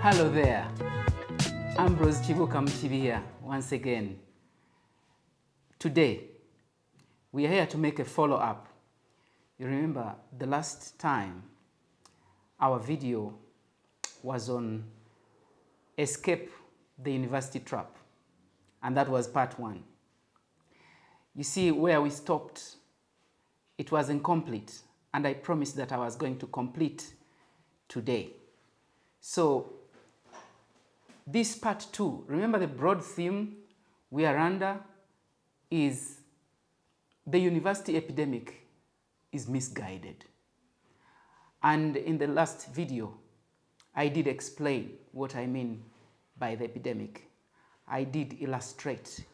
Hello there, Ambrose Chibukamchibi here once again. Today, we are here to make a follow-up. You remember the last time our video was on Escape the University Trap, and that was part 1. You see where we stopped, it was incomplete, and I promised that I was going to complete today. So this part 2, remember the broad theme we are under is the university epidemic is misguided. And in the last video, I did explain what I mean by the epidemic. I did illustrate.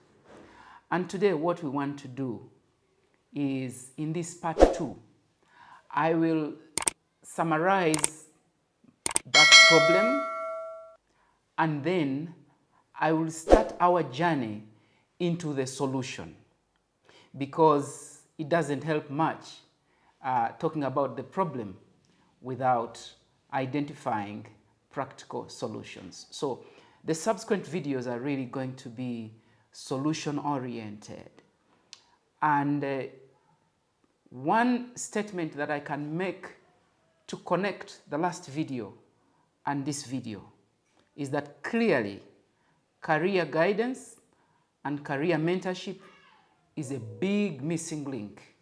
And today what we want to do is, in this part 2, I will summarize that problem, and then I will start our journey into the solution, because it doesn't help much talking about the problem without identifying practical solutions. So the subsequent videos are really going to be solution-oriented. And one statement that I can make to connect the last video and this video is that clearly career guidance and career mentorship is a big missing link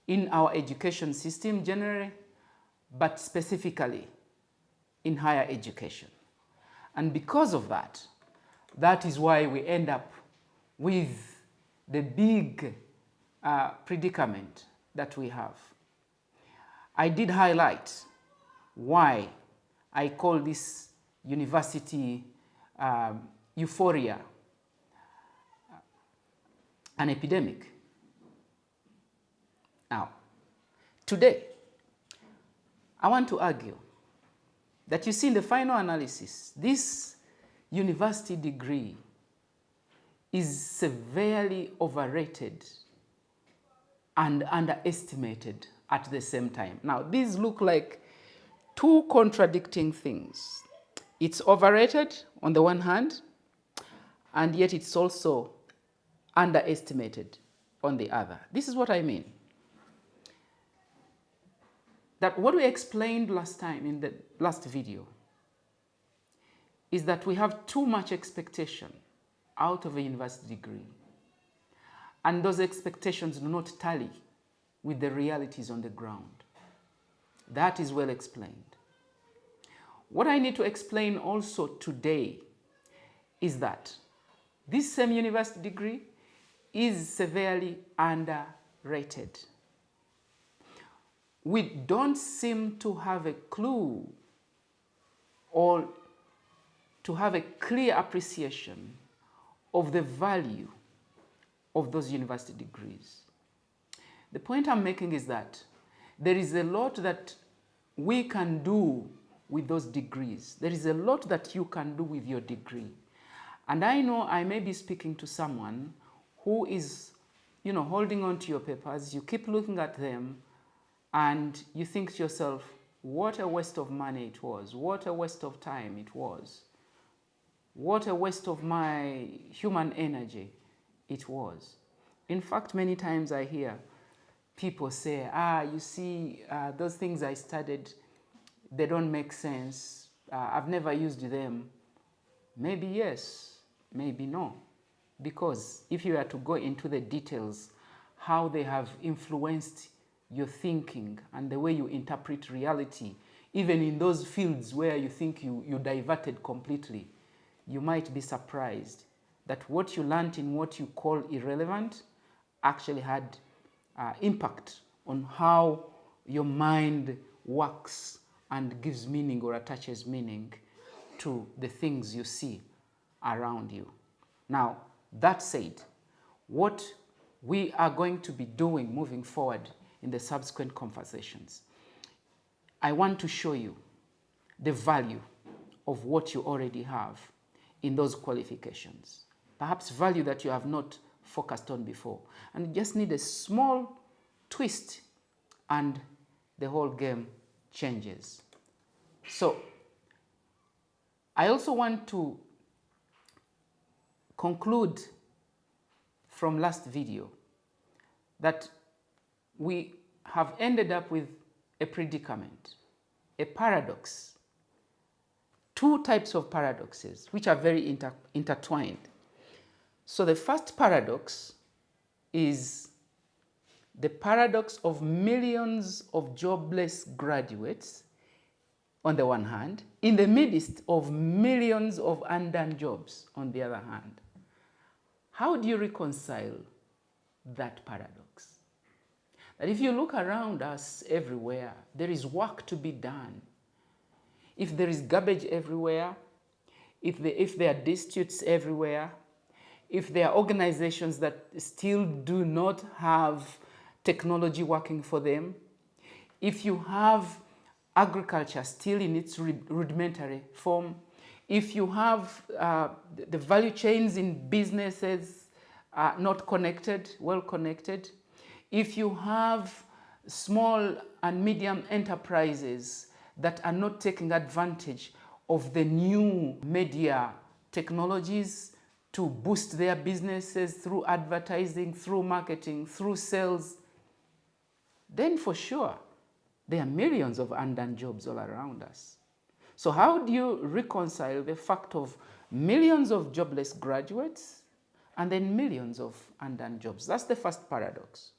in our education system generally, but specifically in higher education. And because of that, that is why we end up with the big predicament that we have. I did highlight why I call this university euphoria an epidemic. Now, today, I want to argue that, you see, in the final analysis, this university degree is severely overrated and underestimated at the same time. Now, these look like two contradicting things. It's overrated on the one hand, and yet it's also underestimated on the other. This is what I mean. That what we explained last time in the last video is that we have too much expectation out of a university degree, and those expectations do not tally with the realities on the ground. That is well explained. What I need to explain also today is that this same university degree is severely underrated. We don't seem to have a clue or to have a clear appreciation of the value of those university degrees. The point I'm making is that there is a lot that we can do with those degrees. There is a lot that you can do with your degree. And I know I may be speaking to someone who is, holding on to your papers. You keep looking at them and you think to yourself, what a waste of money it was. What a waste of time it was. What a waste of my human energy it was. In fact, many times I hear people say, you see, those things I studied, they don't make sense. I've never used them. Maybe yes, maybe no. Because if you were to go into the details, how they have influenced your thinking and the way you interpret reality, even in those fields where you think you diverted completely, you might be surprised that what you learned in what you call irrelevant actually had impact on how your mind works and gives meaning or attaches meaning to the things you see around you. Now, that said, what we are going to be doing moving forward in the subsequent conversations, I want to show you the value of what you already have in those qualifications. Perhaps value that you have not focused on before. And you just need a small twist and the whole game changes. So I also want to conclude from last video that we have ended up with a predicament, a paradox, two types of paradoxes which are very intertwined. So the first paradox is the paradox of millions of jobless graduates on the one hand, in the midst of millions of undone jobs on the other hand. How do you reconcile that paradox? That if you look around us everywhere, there is work to be done. If there is garbage everywhere, if there are disputes everywhere, if there are organizations that still do not have technology working for them, if you have agriculture still in its rudimentary form, if you have the value chains in businesses not connected, well connected, if you have small and medium enterprises that are not taking advantage of the new media technologies to boost their businesses through advertising, through marketing, through sales, then for sure there are millions of undone jobs all around us. So how do you reconcile the fact of millions of jobless graduates and then millions of undone jobs? That's the first paradox.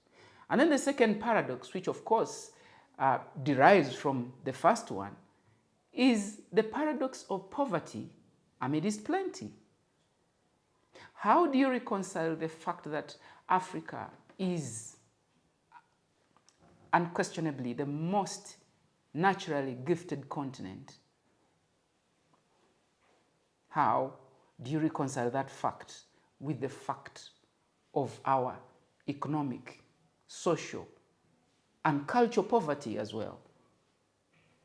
And then the second paradox, which of course derives from the first one, is the paradox of poverty amidst plenty. How do you reconcile the fact that Africa is unquestionably the most naturally gifted continent? How do you reconcile that fact with the fact of our economic, social, and cultural poverty as well?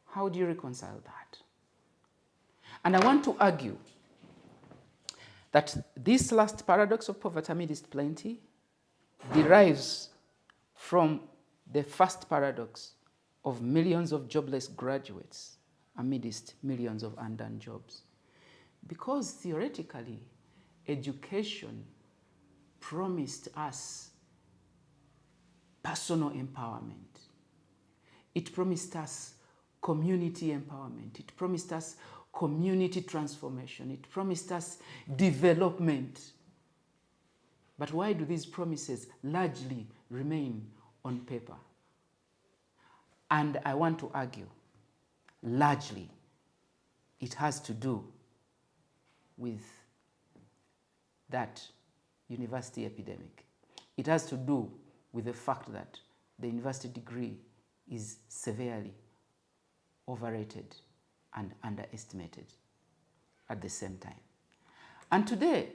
How do you reconcile that? And I want to argue that this last paradox of poverty amidst plenty derives from the first paradox of millions of jobless graduates amidst millions of undone jobs. Because theoretically, education promised us personal empowerment. It promised us community empowerment. It promised us community transformation. It promised us development. But why do these promises largely remain on paper? And I want to argue, largely, it has to do with that university epidemic. It has to do with the fact that the university degree is severely overrated and underestimated at the same time. And today,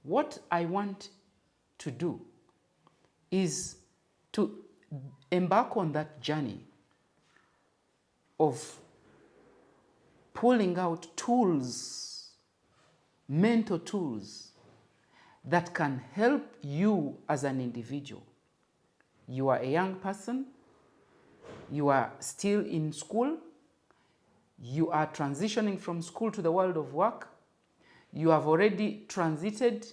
what I want to do is to embark on that journey of pulling out tools, mental tools, that can help you as an individual. You are a young person, you are still in school, you are transitioning from school to the world of work, you have already transited,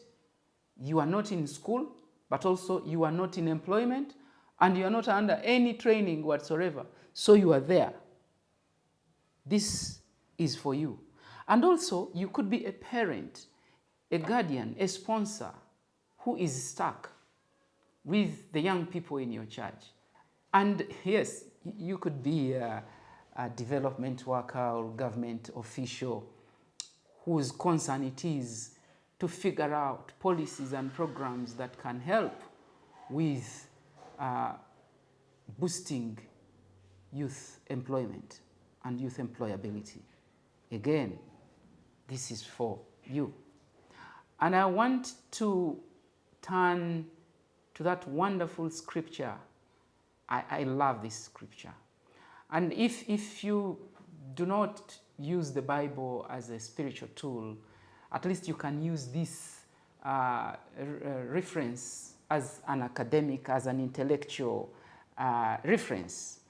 you are not in school, but also you are not in employment, and you are not under any training whatsoever, so you are there. This is for you. And also, you could be a parent, a guardian, a sponsor who is stuck with the young people in your church. And yes, you could be a development worker or government official whose concern it is to figure out policies and programs that can help with boosting youth employment and youth employability. Again, this is for you. And I want to turn to that wonderful scripture. I love this scripture. And if you do not use the Bible as a spiritual tool, at least you can use this reference as an academic, as an intellectual reference.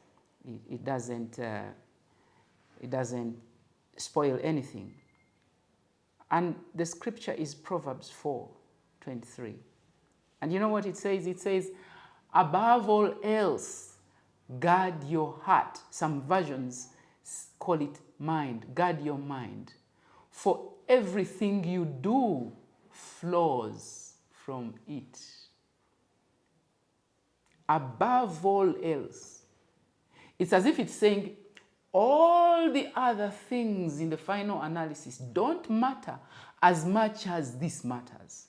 It doesn't spoil anything. And the scripture is Proverbs 4:23. And you know what it says? It says, above all else, guard your heart. Some versions call it mind. Guard your mind. For everything you do flows from it. Above all else. It's as if it's saying all the other things in the final analysis don't matter as much as this matters.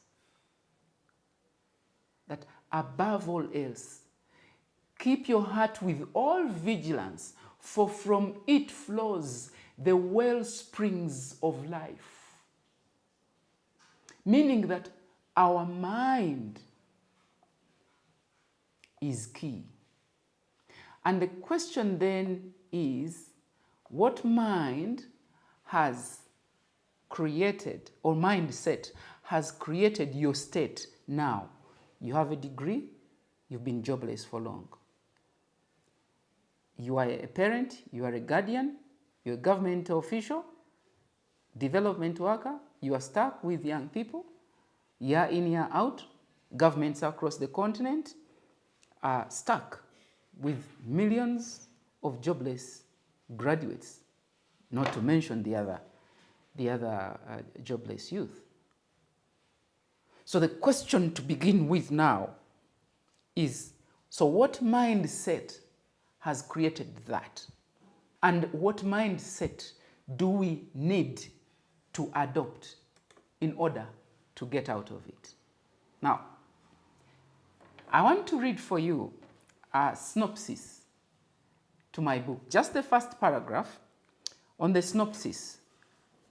That above all else, keep your heart with all vigilance, for from it flows the well springs of life. Meaning that our mind is key. And the question then is, what mind has created, or mindset has created your state now? You have a degree, you've been jobless for long. You are a parent, you are a guardian, you're a government official, development worker, you are stuck with young people, year in, year out. Governments across the continent are stuck with millions of jobless graduates, not to mention the other jobless youth. So the question to begin with now is, so what mindset has created that? And what mindset do we need to adopt in order to get out of it? Now, I want to read for you a synopsis to my book, just the first paragraph on the synopsis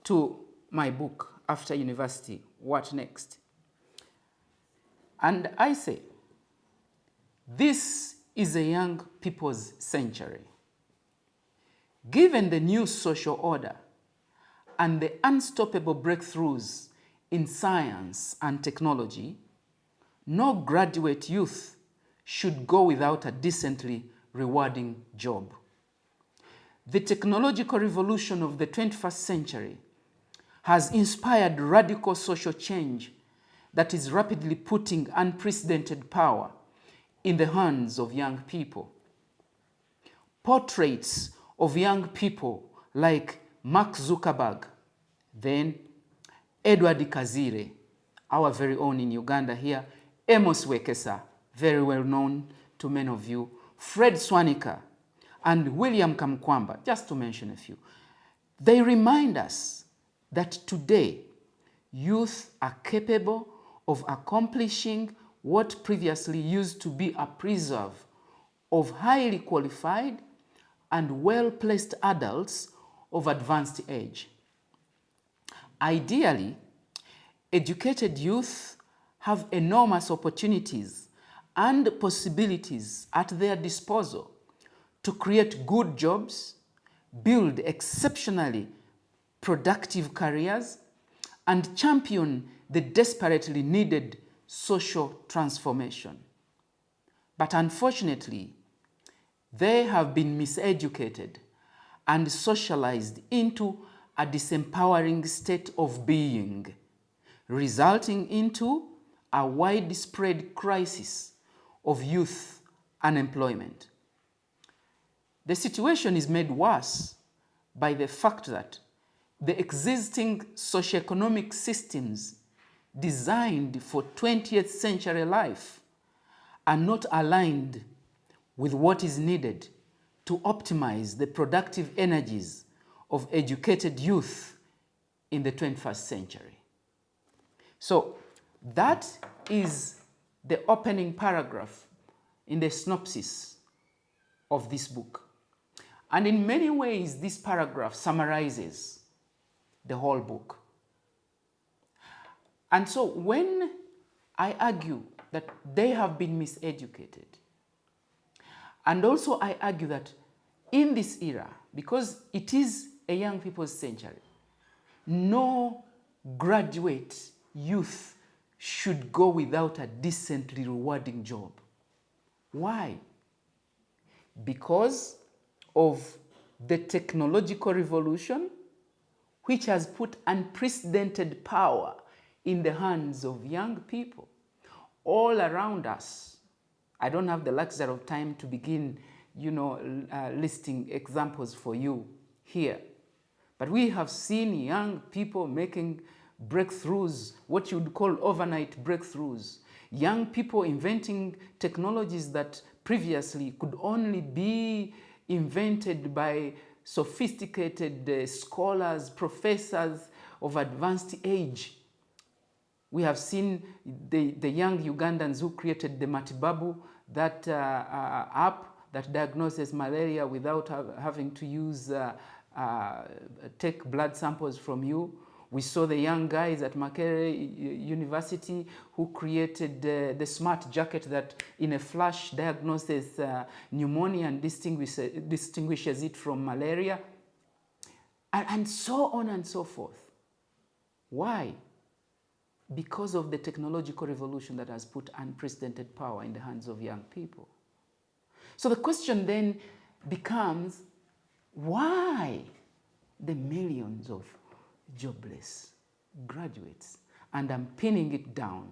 to my book, After University, What Next? And I say, this is a young people's century. Given the new social order and the unstoppable breakthroughs in science and technology, no graduate youth should go without a decently rewarding job. The technological revolution of the 21st century has inspired radical social change that is rapidly putting unprecedented power in the hands of young people. Portraits of young people like Mark Zuckerberg, then Edward Kazire, our very own in Uganda here, Amos Wekesa, very well known to many of you, Fred Swanika, and William Kamkwamba, just to mention a few. They remind us that today, youth are capable of accomplishing what previously used to be a preserve of highly qualified and well-placed adults of advanced age. Ideally, educated youth have enormous opportunities and possibilities at their disposal to create good jobs, build exceptionally productive careers, and champion the desperately needed social transformation. But unfortunately, they have been miseducated and socialized into a disempowering state of being, resulting into a widespread crisis of youth unemployment. The situation is made worse by the fact that the existing socioeconomic systems designed for 20th century life are not aligned with what is needed to optimize the productive energies of educated youth in the 21st century. So that is the opening paragraph in the synopsis of this book. And in many ways, this paragraph summarizes the whole book. And so when I argue that they have been miseducated, and also I argue that in this era, because it is a young people's century, no graduate youth should go without a decently rewarding job. Why? Because of the technological revolution which has put unprecedented power in the hands of young people all around us. I don't have the luxury of time to begin, listing examples for you here. But we have seen young people making breakthroughs, what you would call overnight breakthroughs. Young people inventing technologies that previously could only be invented by sophisticated scholars, professors of advanced age. We have seen the young Ugandans who created the Matibabu, that app that diagnoses malaria without having to use take blood samples from you. We saw the young guys at Makerere University who created the smart jacket that in a flash diagnoses pneumonia and distinguishes it from malaria, and so on and so forth. Why? Because of the technological revolution that has put unprecedented power in the hands of young people. So the question then becomes, why the millions of jobless graduates? And I'm pinning it down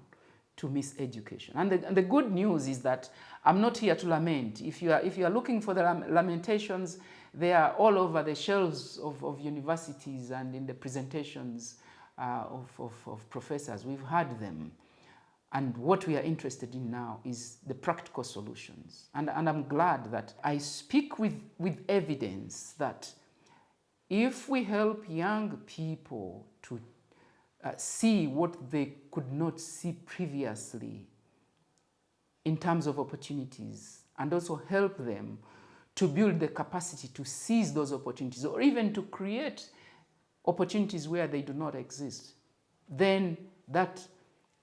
to miseducation. And the good news is that I'm not here to lament. If you are looking for the lamentations, they are all over the shelves of universities and in the presentations of professors. We've heard them. And what we are interested in now is the practical solutions. And I'm glad that I speak with evidence that if we help young people to see what they could not see previously in terms of opportunities, and also help them to build the capacity to seize those opportunities, or even to create opportunities where they do not exist, then that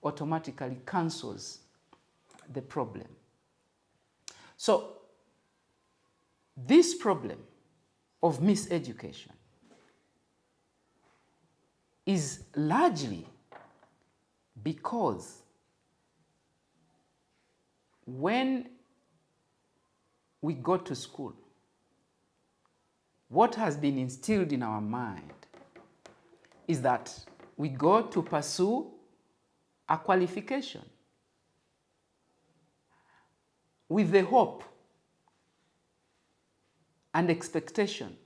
automatically cancels the problem. So this problem of miseducation is largely because when we go to school, what has been instilled in our mind is that we go to pursue a qualification with the hope and expectation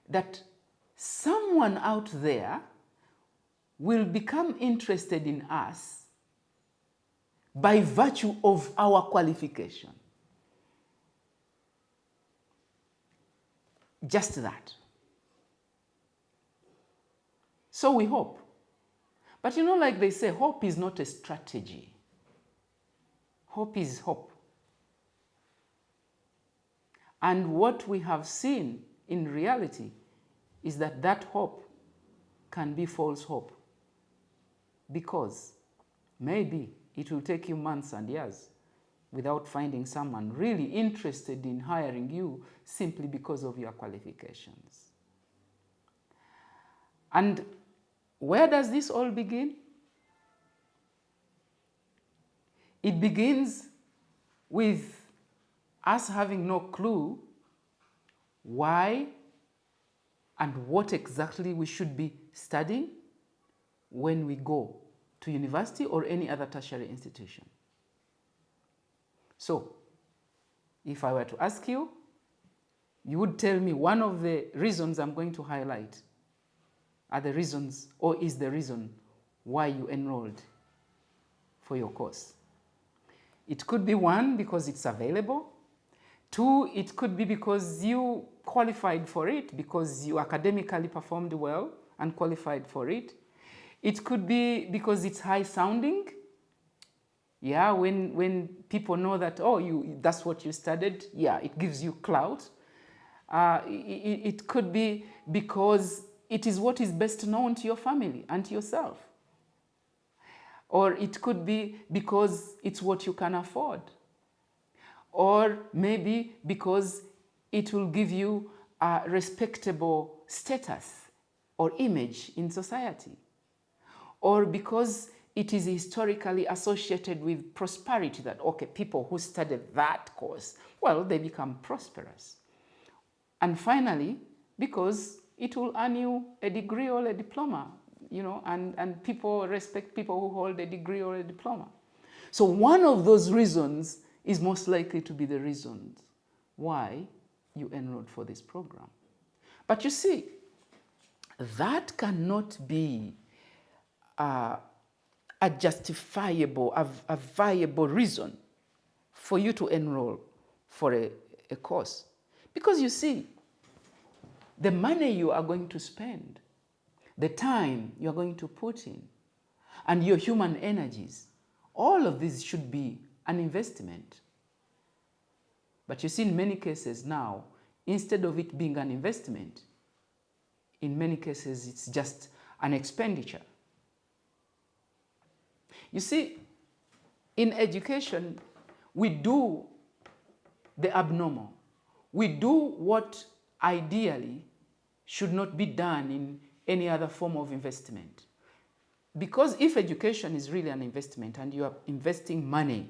that someone out there will become interested in us by virtue of our qualification. Just that. So we hope. But like they say, hope is not a strategy. Hope is hope. And what we have seen in reality is that hope can be false hope. Because maybe it will take you months and years without finding someone really interested in hiring you simply because of your qualifications. And where does this all begin? It begins with us having no clue why and what exactly we should be studying when we go to university or any other tertiary institution. So, if I were to ask you, you would tell me one of the reasons I'm going to highlight are the reasons, or is the reason why you enrolled for your course. It could be one, because it's available. Two, it could be because you qualified for it, because you academically performed well and qualified for it. It could be because it's high sounding. Yeah, when people know that, that's what you studied, yeah, it gives you clout. It could be because it is what is best known to your family and to yourself. Or it could be because it's what you can afford. Or maybe because it will give you a respectable status or image in society. Or because it is historically associated with prosperity, that, people who studied that course, well, they become prosperous. And finally, because it will earn you a degree or a diploma, you know, and people respect people who hold a degree or a diploma. So one of those reasons is most likely to be the reasons why you enrolled for this program. But you see, that cannot be a justifiable, a viable reason for you to enroll for a course. Because you see, the money you are going to spend, the time you are going to put in, and your human energies, all of this should be an investment. But you see, in many cases now, instead of it being an investment, in many cases it's just an expenditure. You see, in education, we do the abnormal. We do what ideally should not be done in any other form of investment. Because if education is really an investment and you are investing money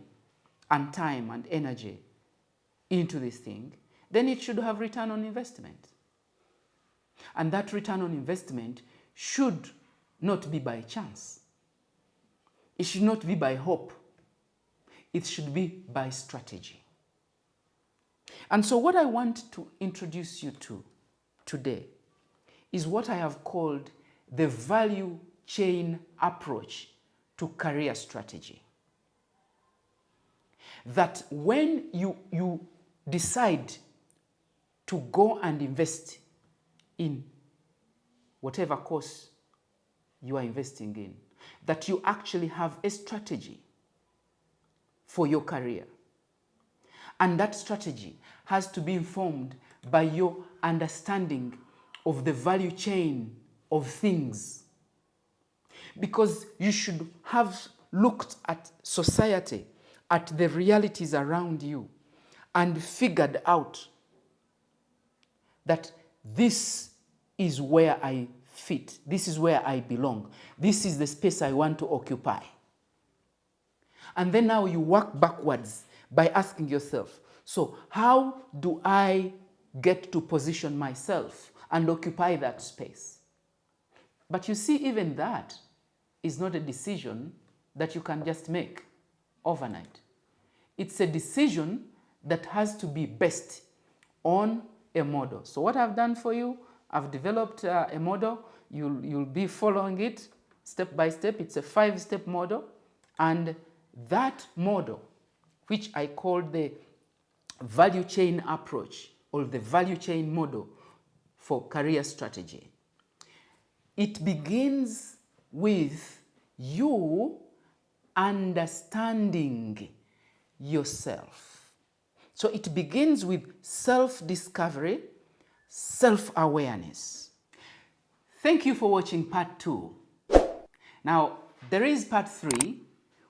and time and energy into this thing, then it should have return on investment. And that return on investment should not be by chance. It should not be by hope. It should be by strategy. And so what I want to introduce you to today is what I have called the value chain approach to career strategy. That when you decide to go and invest in whatever course you are investing in, that you actually have a strategy for your career. And that strategy has to be informed by your understanding of the value chain of things. Because you should have looked at society, at the realities around you, and figured out that this is where I fit, this is where I belong, this is the space I want to occupy. And then now you work backwards by asking yourself, so how do I get to position myself and occupy that space? But you see, even that is not a decision that you can just make overnight. It's a decision that has to be based on a model. So what I've done for you, I've developed a model. You'll be following it step by step. It's a 5-step model. And that model, which I call the value chain approach or the value chain model for career strategy, it begins with you understanding yourself. So it begins with self-discovery, self-awareness. Thank you for watching part 2. Now, there is part 3,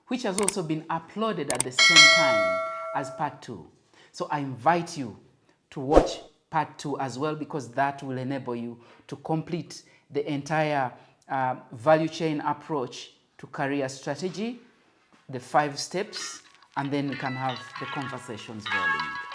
which has also been uploaded at the same time as part 2. So I invite you to watch part 2 as well, because that will enable you to complete the entire value chain approach to career strategy, the 5 steps, and then we can have the conversations rolling.